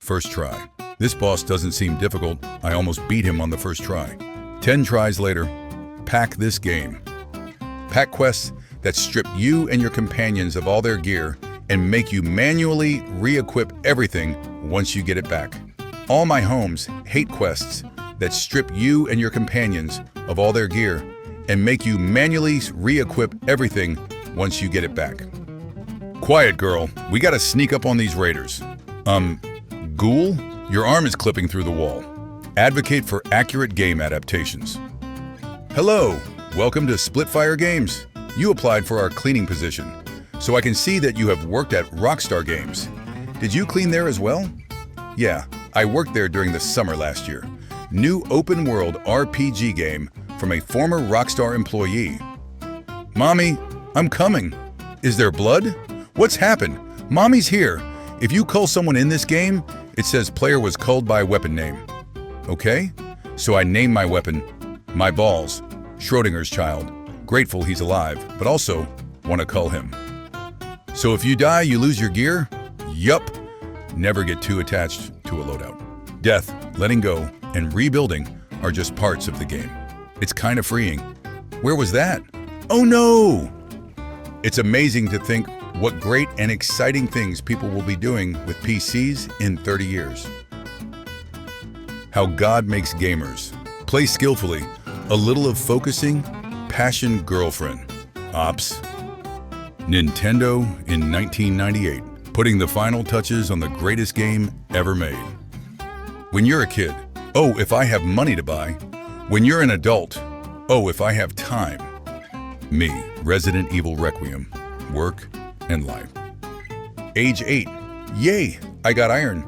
First try. This boss doesn't seem difficult. I almost beat him on the first try. 10 tries later, pack this game. Pack quests that strip you and your companions of all their gear and make you manually re-equip everything once you get it back. All my homes hate quests that strip you and your companions of all their gear and make you manually re-equip everything once you get it back. Quiet, girl. We gotta sneak up on these raiders. Ghoul? Your arm is clipping through the wall. Advocate for accurate game adaptations. Hello, welcome to Splitfire Games. You applied for our cleaning position, so I can see that you have worked at Rockstar Games. Did you clean there as well? Yeah, I worked there during the summer last year. New open-world RPG game from a former Rockstar employee. Mommy, I'm coming. Is there blood? What's happened? Mommy's here. If you cull someone in this game, it says player was culled by weapon name. Okay? So I name my weapon, my balls, Schrodinger's child. Grateful he's alive, but also want to cull him. So if you die, you lose your gear? Yup. Never get too attached to a loadout. Death, letting go, and rebuilding are just parts of the game. It's kind of freeing. Where was that? Oh no! It's amazing to think what great and exciting things people will be doing with PCs in 30 years. How God makes gamers. Play skillfully. A little of focusing. Passion girlfriend. Ops. Nintendo in 1998. Putting the final touches on the greatest game ever made. When you're a kid, oh, if I have money to buy. When you're an adult, oh, if I have time. Me, Resident Evil Requiem. Work and life. Age 8, yay, I got iron.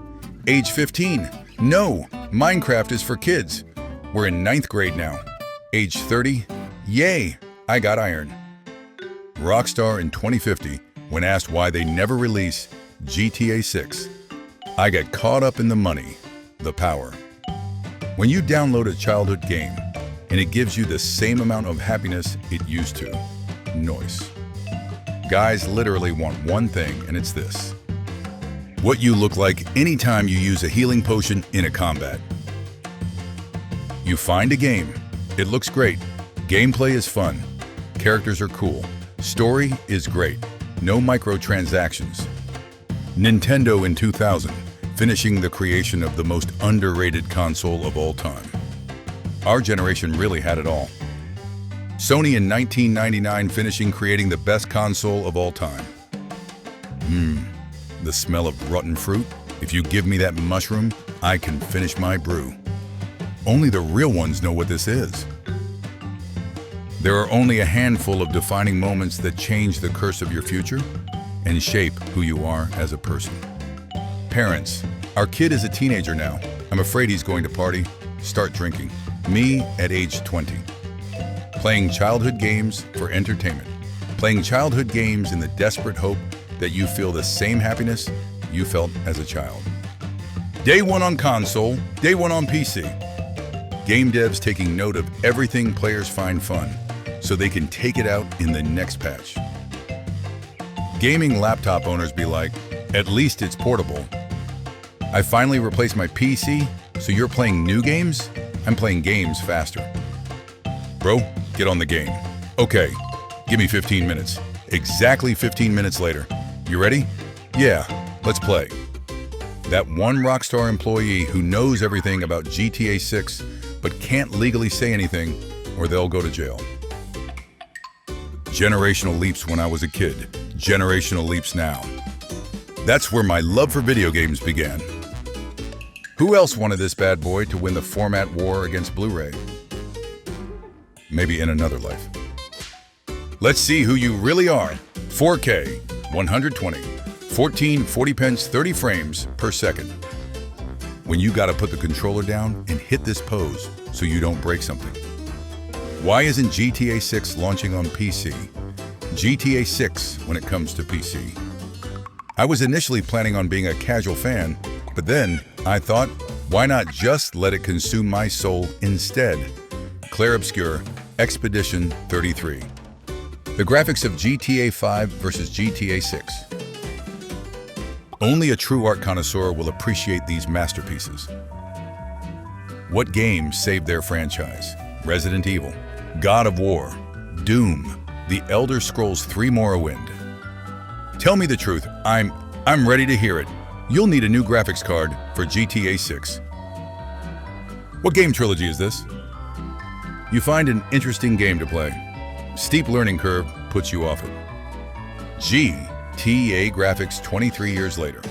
Age 15, no, Minecraft is for kids. We're in 9th grade now. Age 30, yay, I got iron. Rockstar in 2050, when asked why they never release GTA 6, I get caught up in the money, the power. When you download a childhood game, and it gives you the same amount of happiness it used to, noise. Guys literally want one thing, and it's this. What you look like anytime you use a healing potion in a combat. You find a game. It looks great. Gameplay is fun. Characters are cool. Story is great. No microtransactions. Nintendo in 2000, finishing the creation of the most underrated console of all time. Our generation really had it all. Sony in 1999 finishing creating the best console of all time. The smell of rotten fruit. If you give me that mushroom, I can finish my brew. Only the real ones know what this is. There are only a handful of defining moments that change the course of your future and shape who you are as a person. Parents, our kid is a teenager now. I'm afraid he's going to party, start drinking. Me at age 20. Playing childhood games for entertainment. Playing childhood games in the desperate hope that you feel the same happiness you felt as a child. Day 1 on console, day 1 on PC. Game devs taking note of everything players find fun, so they can take it out in the next patch. Gaming laptop owners be like, at least it's portable. I finally replaced my PC, so you're playing new games? I'm playing games faster. Bro, get on the game. Okay, give me 15 minutes. Exactly 15 minutes later. You ready? Yeah, let's play. That one Rockstar employee who knows everything about GTA 6 but can't legally say anything or they'll go to jail. Generational leaps when I was a kid. Generational leaps now. That's where my love for video games began. Who else wanted this bad boy to win the format war against Blu-ray? Maybe in another life. Let's see who you really are. 4K, 120, 1440p, 30 frames per second. When you gotta put the controller down and hit this pose so you don't break something. Why isn't GTA 6 launching on PC? GTA 6 when it comes to PC. I was initially planning on being a casual fan, but then I thought, why not just let it consume my soul instead? Clair Obscur, Expedition 33. The graphics of GTA 5 versus GTA 6. Only a true art connoisseur will appreciate these masterpieces. What games saved their franchise? Resident Evil, God of War, Doom, The Elder Scrolls 3 Morrowind. Tell me the truth, I'm ready to hear it. You'll need a new graphics card for GTA 6. What game trilogy is this? You find an interesting game to play. Steep learning curve puts you off it. GTA graphics 23 years later.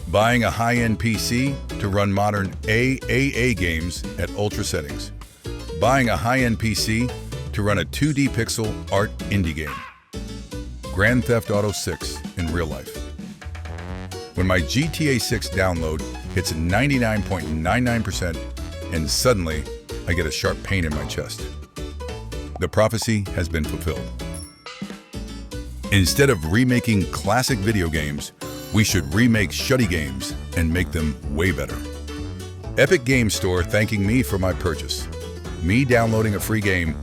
Buying a high-end PC to run modern AAA games at ultra settings. Buying a high-end PC to run a 2D pixel art indie game. Grand Theft Auto 6 in real life. When my GTA 6 download hits 99.99% and suddenly I get a sharp pain in my chest. The prophecy has been fulfilled. Instead of remaking classic video games, we should remake shitty games and make them way better. Epic Game Store thanking me for my purchase. Me downloading a free game.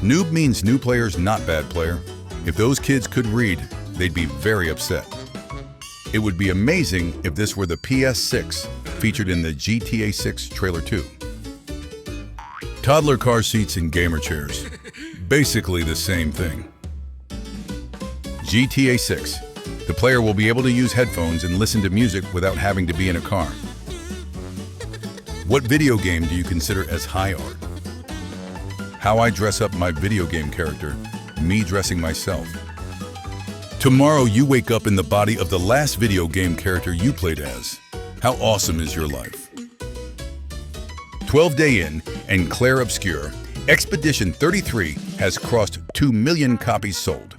Noob means new players, not bad player. If those kids could read, they'd be very upset. It would be amazing if this were the PS6 featured in the GTA 6 trailer 2. Toddler car seats and gamer chairs. Basically the same thing. GTA 6. The player will be able to use headphones and listen to music without having to be in a car. What video game do you consider as high art? How I dress up my video game character, me dressing myself. Tomorrow you wake up in the body of the last video game character you played as. How awesome is your life? 12 Day In and Claire Obscure, Expedition 33 has crossed 2 million copies sold.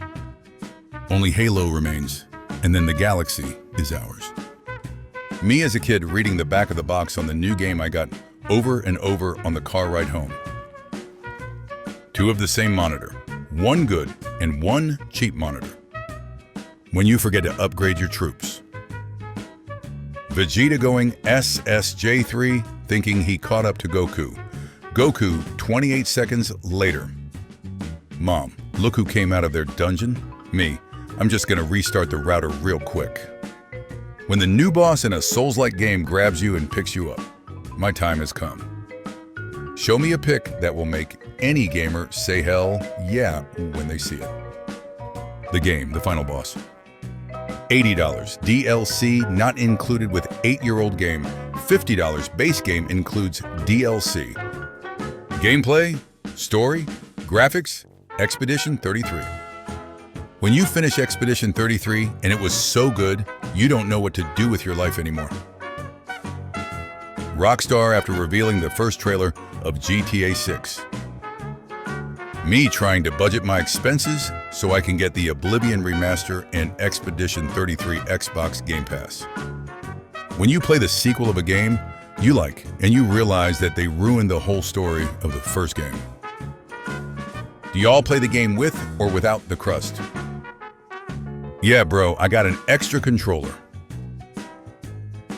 Only Halo remains, and then the galaxy is ours. Me as a kid reading the back of the box on the new game I got over and over on the car ride home. 2 of the same monitor, 1 good and 1 cheap monitor. When you forget to upgrade your troops. Vegeta going SSJ3 thinking he caught up to Goku. Goku 28 seconds later. Mom, look who came out of their dungeon. Me, I'm just gonna restart the router real quick. When the new boss in a Souls-like game grabs you and picks you up, my time has come. Show me a pic that will make any gamer say hell yeah when they see it. The game, the final boss. $80 DLC not included with 8-year-old game. $50 base game includes DLC. Gameplay, story, graphics, Expedition 33. When you finish Expedition 33 and it was so good, you don't know what to do with your life anymore. Rockstar after revealing the first trailer of GTA 6. Me trying to budget my expenses so I can get the Oblivion Remaster and Expedition 33 Xbox Game Pass. When you play the sequel of a game you like and you realize that they ruined the whole story of the first game. Do y'all play the game with or without the crust? Yeah, bro, I got an extra controller.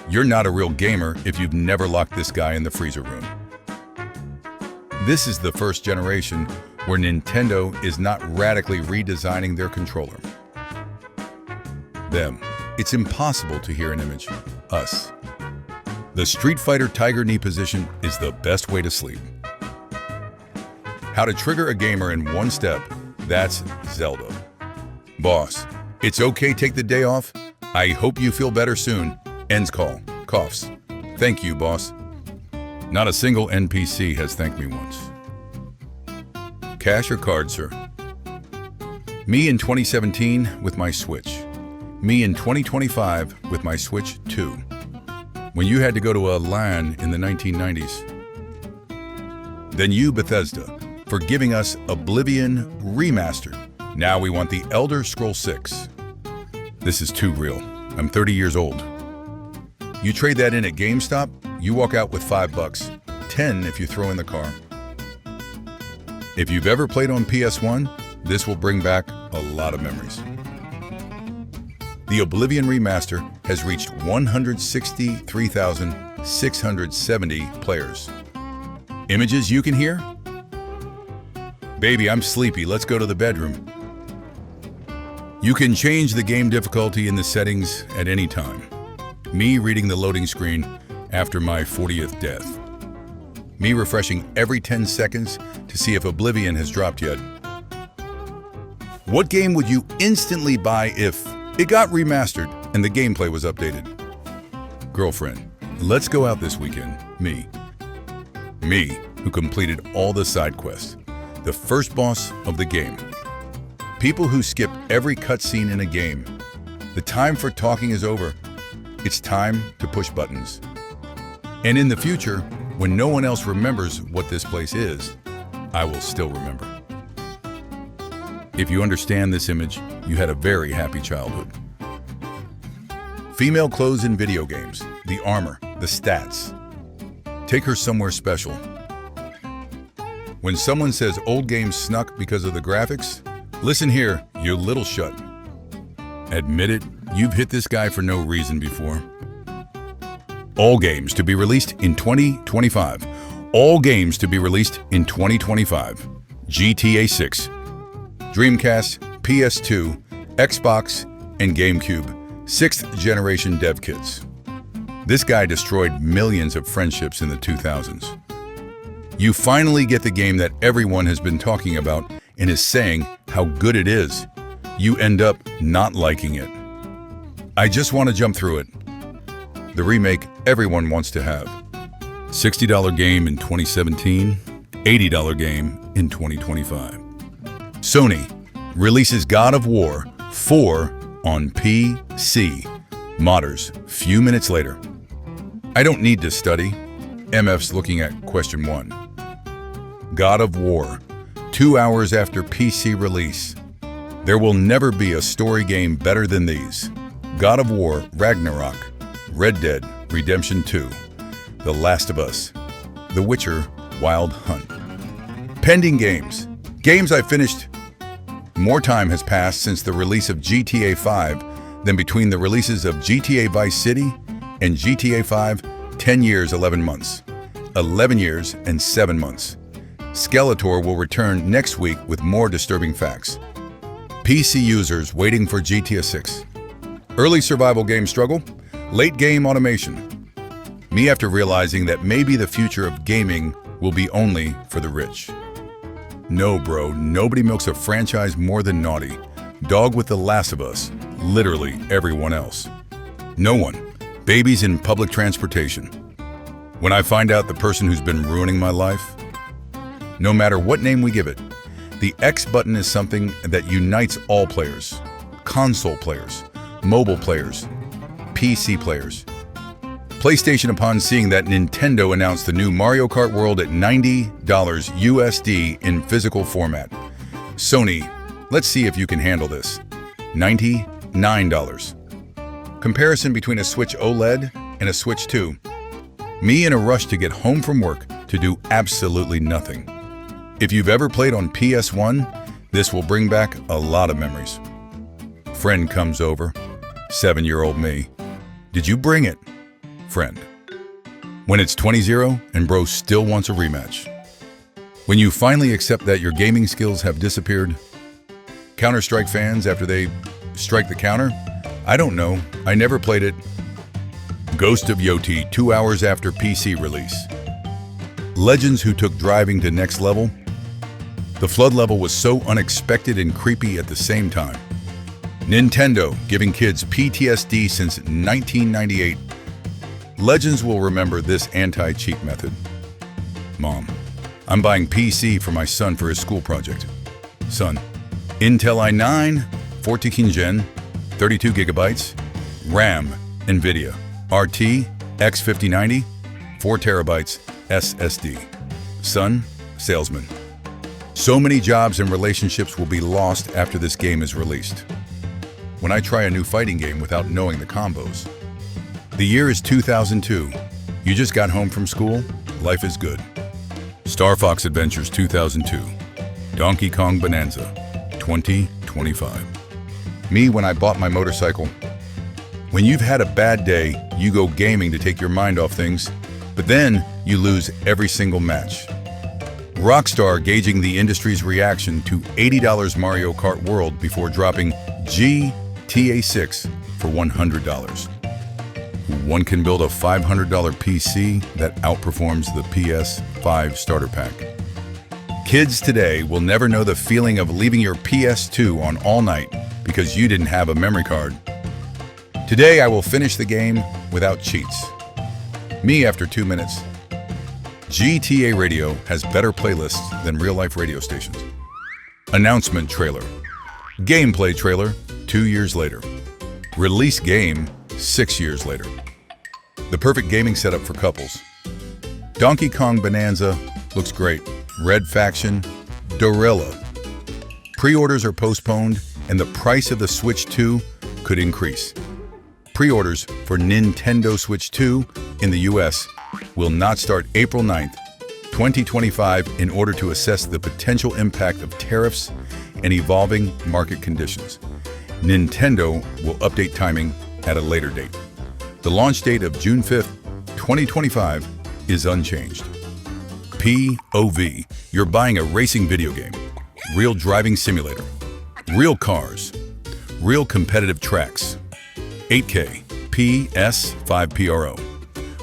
You're not a real gamer if you've never locked this guy in the freezer room. This is the first generation where Nintendo is not radically redesigning their controller. Them. It's impossible to hear an image. Us. The Street Fighter Tiger knee position is the best way to sleep. How to trigger a gamer in 1 step, that's Zelda. Boss, it's okay take the day off. I hope you feel better soon. Ends call. Coughs. Thank you, boss. Not a single NPC has thanked me once. Cash or card, sir? Me in 2017 with my Switch. Me in 2025 with my Switch 2. When you had to go to a LAN in the 1990s. Then you, Bethesda, for giving us Oblivion Remastered. Now we want the Elder Scrolls 6. This is too real. I'm 30 years old. You trade that in at GameStop, you walk out with $5. 10 if you throw in the car. If you've ever played on PS1, this will bring back a lot of memories. The Oblivion Remaster has reached 163,670 players. Images you can hear? Baby, I'm sleepy. Let's go to the bedroom. You can change the game difficulty in the settings at any time. Me reading the loading screen after my 40th death. Me refreshing every 10 seconds to see if Oblivion has dropped yet. What game would you instantly buy if it got remastered and the gameplay was updated? Girlfriend, let's go out this weekend. Me, who completed all the side quests. The first boss of the game. People who skip every cutscene in a game. The time for talking is over. It's time to push buttons. And in the future, when no one else remembers what this place is, I will still remember. If you understand this image, you had a very happy childhood. Female clothes in video games, the armor, the stats. Take her somewhere special. When someone says old games snuck because of the graphics, listen here, your little shut. Admit it, you've hit this guy for no reason before. All games to be released in 2025. All games to be released in 2025. GTA 6, Dreamcast, PS2, Xbox, and GameCube, 6th generation dev kits. This guy destroyed millions of friendships in the 2000s. You finally get the game that everyone has been talking about and is saying how good it is. You end up not liking it. I just want to jump through it. The remake everyone wants to have. $60 game in 2017, $80 game in 2025. Sony releases God of War 4 on PC. Modders, few minutes later. I don't need to study. MF's looking at question 1. God of War, 2 hours after PC release. There will never be a story game better than these. God of War, Ragnarok, Red Dead, Redemption 2, The Last of Us, The Witcher, Wild Hunt. Pending games. Games I finished. More time has passed since the release of GTA 5 than between the releases of GTA Vice City and GTA 5, 10 years, 11 months. 11 years and 7 months. Skeletor will return next week with more disturbing facts. PC users waiting for GTA 6. Early survival game struggle, late game automation. Me after realizing that maybe the future of gaming will be only for the rich. No, bro, nobody milks a franchise more than Naughty. Dog with The Last of Us, literally everyone else. No one. Babies in public transportation. When I find out the person who's been ruining my life, no matter what name we give it, the X button is something that unites all players. Console players, mobile players, PC players. PlayStation, upon seeing that Nintendo announced the new Mario Kart World at $90 USD in physical format. Sony, let's see if you can handle this. $99. Comparison between a Switch OLED and a Switch 2. Me in a rush to get home from work to do absolutely nothing. If you've ever played on PS1, this will bring back a lot of memories. Friend comes over, 7-year-old me. Did you bring it? Friend. When it's 20-0 and bro still wants a rematch. When you finally accept that your gaming skills have disappeared. Counter-Strike fans after they strike the counter? I don't know, I never played it. Ghost of Yoti 2 hours after PC release. Legends who took driving to next level. The flood level was so unexpected and creepy at the same time. Nintendo giving kids PTSD since 1998. Legends will remember this anti-cheat method. Mom, I'm buying PC for my son for his school project. Son, Intel i9, 14th Gen, 32 gigabytes, RAM, NVIDIA, RT, X5090, 4 terabytes, SSD. Son, salesman. So many jobs and relationships will be lost after this game is released. When I try a new fighting game without knowing the combos. The year is 2002. You just got home from school? Life is good. Star Fox Adventures 2002. Donkey Kong Bonanza 2025. Me when I bought my motorcycle. When you've had a bad day, you go gaming to take your mind off things, but then you lose every single match. Rockstar gauging the industry's reaction to $80 Mario Kart World before dropping GTA 6 for $100. One can build a $500 PC that outperforms the PS5 starter pack. Kids today will never know the feeling of leaving your PS2 on all night because you didn't have a memory card. Today I will finish the game without cheats. Me after 2 minutes. GTA Radio has better playlists than real-life radio stations. Announcement trailer. Gameplay trailer 2 years later. Release game 6 years later. The perfect gaming setup for couples. Donkey Kong Bonanza looks great. Red Faction, Dorilla. Pre-orders are postponed and the price of the Switch 2 could increase. Pre-orders for Nintendo Switch 2 in the US will not start April 9th, 2025 in order to assess the potential impact of tariffs and evolving market conditions. Nintendo will update timing at a later date. The launch date of June 5th, 2025 is unchanged. POV, you're buying a racing video game, real driving simulator, real cars, real competitive tracks, 8K, PS5PRO,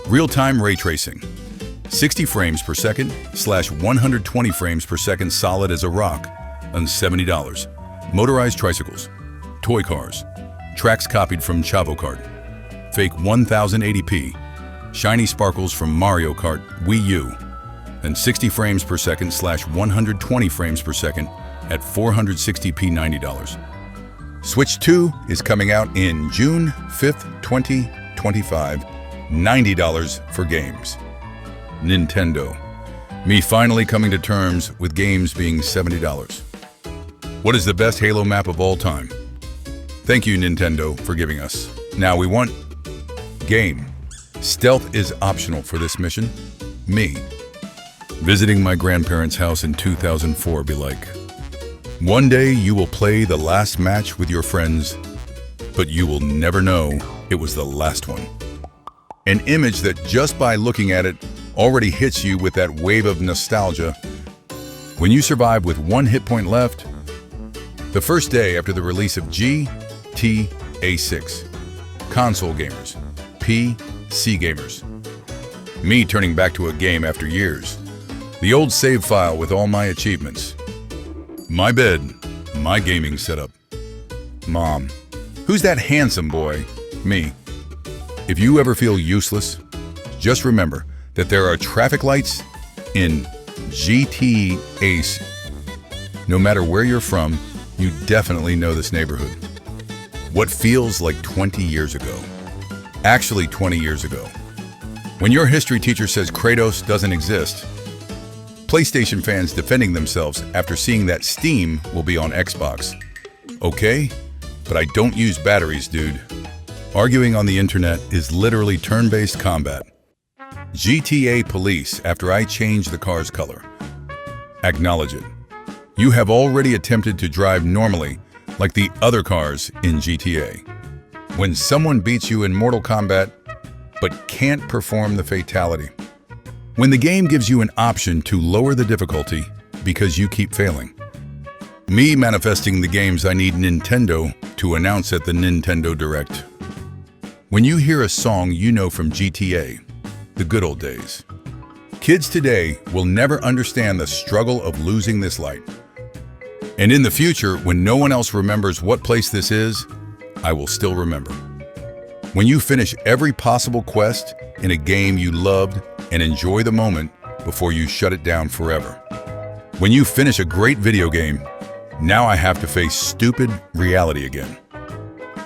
real-time ray tracing, 60 frames per second / 120 frames per second solid as a rock, on $70. Motorized tricycles, toy cars, tracks copied from Chavo Kart, fake 1080p, shiny sparkles from Mario Kart Wii U, and 60 frames per second / 120 frames per second at 460p $90. Switch 2 is coming out in June 5th, 2025, $90 for games. Nintendo. Me finally coming to terms with games being $70. What is the best Halo map of all time? Thank you, Nintendo, for giving us. Now we want game. Stealth is optional for this mission. Me. Visiting my grandparents' house in 2004 be like, one day you will play the last match with your friends, but you will never know it was the last one. An image that just by looking at it already hits you with that wave of nostalgia. When you survive with 1 hit point left, the first day after the release of GTA 6. Console gamers, PC gamers. Me turning back to a game after years. The old save file with all my achievements. My bed, my gaming setup. Mom, who's that handsome boy? Me. If you ever feel useless, just remember that there are traffic lights in GTA. No matter where you're from, you definitely know this neighborhood. What feels like 20 years ago. Actually 20 years ago. When your history teacher says Kratos doesn't exist, PlayStation fans defending themselves after seeing that Steam will be on Xbox. Okay, but I don't use batteries, dude. Arguing on the internet is literally turn-based combat. GTA police after I change the car's color. Acknowledge it. You have already attempted to drive normally like the other cars in GTA. When someone beats you in Mortal Kombat but can't perform the fatality. When the game gives you an option to lower the difficulty because you keep failing. Me manifesting the games I need Nintendo to announce at the Nintendo Direct. When you hear a song you know from GTA, the good old days. Kids today will never understand the struggle of losing this light. And in the future, when no one else remembers what place this is, I will still remember. When you finish every possible quest in a game you loved and enjoy the moment before you shut it down forever. When you finish a great video game, now I have to face stupid reality again.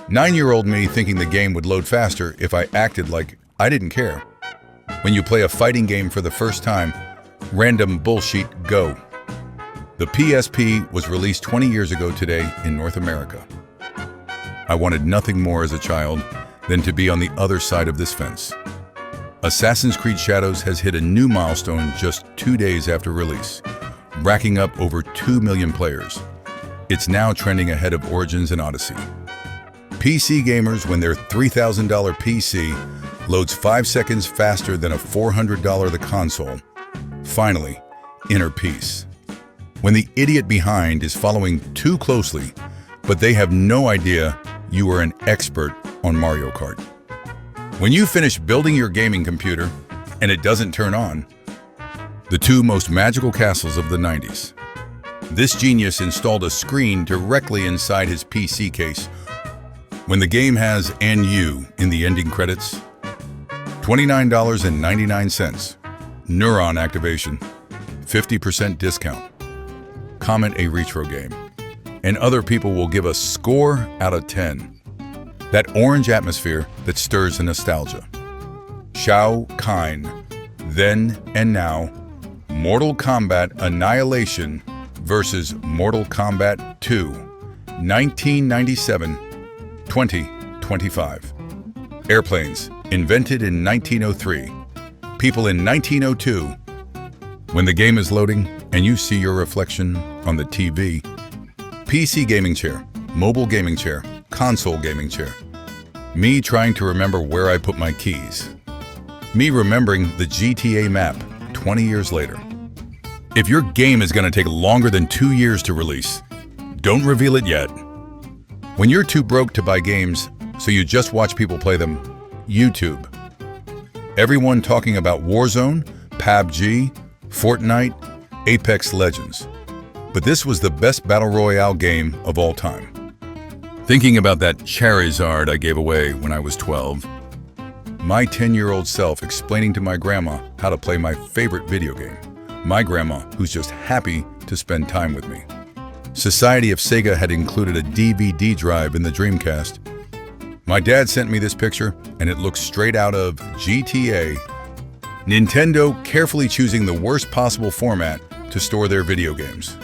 9-year-old me thinking the game would load faster if I acted like I didn't care. When you play a fighting game for the first time, random bullshit go. The PSP was released 20 years ago today in North America. I wanted nothing more as a child than to be on the other side of this fence. Assassin's Creed Shadows has hit a new milestone just 2 days after release, racking up over 2 million players. It's now trending ahead of Origins and Odyssey. PC gamers, when their $3,000 PC loads 5 seconds faster than a $400 the console, finally, inner peace. When the idiot behind is following too closely, but they have no idea you are an expert on Mario Kart. When you finish building your gaming computer and it doesn't turn on, the two most magical castles of the 90s. This genius installed a screen directly inside his PC case. When the game has "and you" in the ending credits, $29.99. Neuron activation, 50% discount. Comment a retro game, and other people will give a score out of 10. That orange atmosphere that stirs the nostalgia. Shao Kahn, Then and Now, Mortal Kombat Annihilation versus Mortal Kombat 2, 1997-2025. Airplanes, invented in 1903. People in 1902. When the game is loading and you see your reflection on the TV. PC gaming chair, mobile gaming chair, console gaming chair. Me trying to remember where I put my keys. Me remembering the GTA map 20 years later. If your game is going to take longer than 2 years to release, don't reveal it yet. When you're too broke to buy games, so you just watch people play them, YouTube. Everyone talking about Warzone, PUBG, Fortnite, Apex Legends. But this was the best Battle Royale game of all time. Thinking about that Charizard I gave away when I was 12. My 10-year-old self explaining to my grandma how to play my favorite video game. My grandma, who's just happy to spend time with me. Society of Sega had included a DVD drive in the Dreamcast. My dad sent me this picture, and it looks straight out of GTA. Nintendo carefully choosing the worst possible format to store their video games.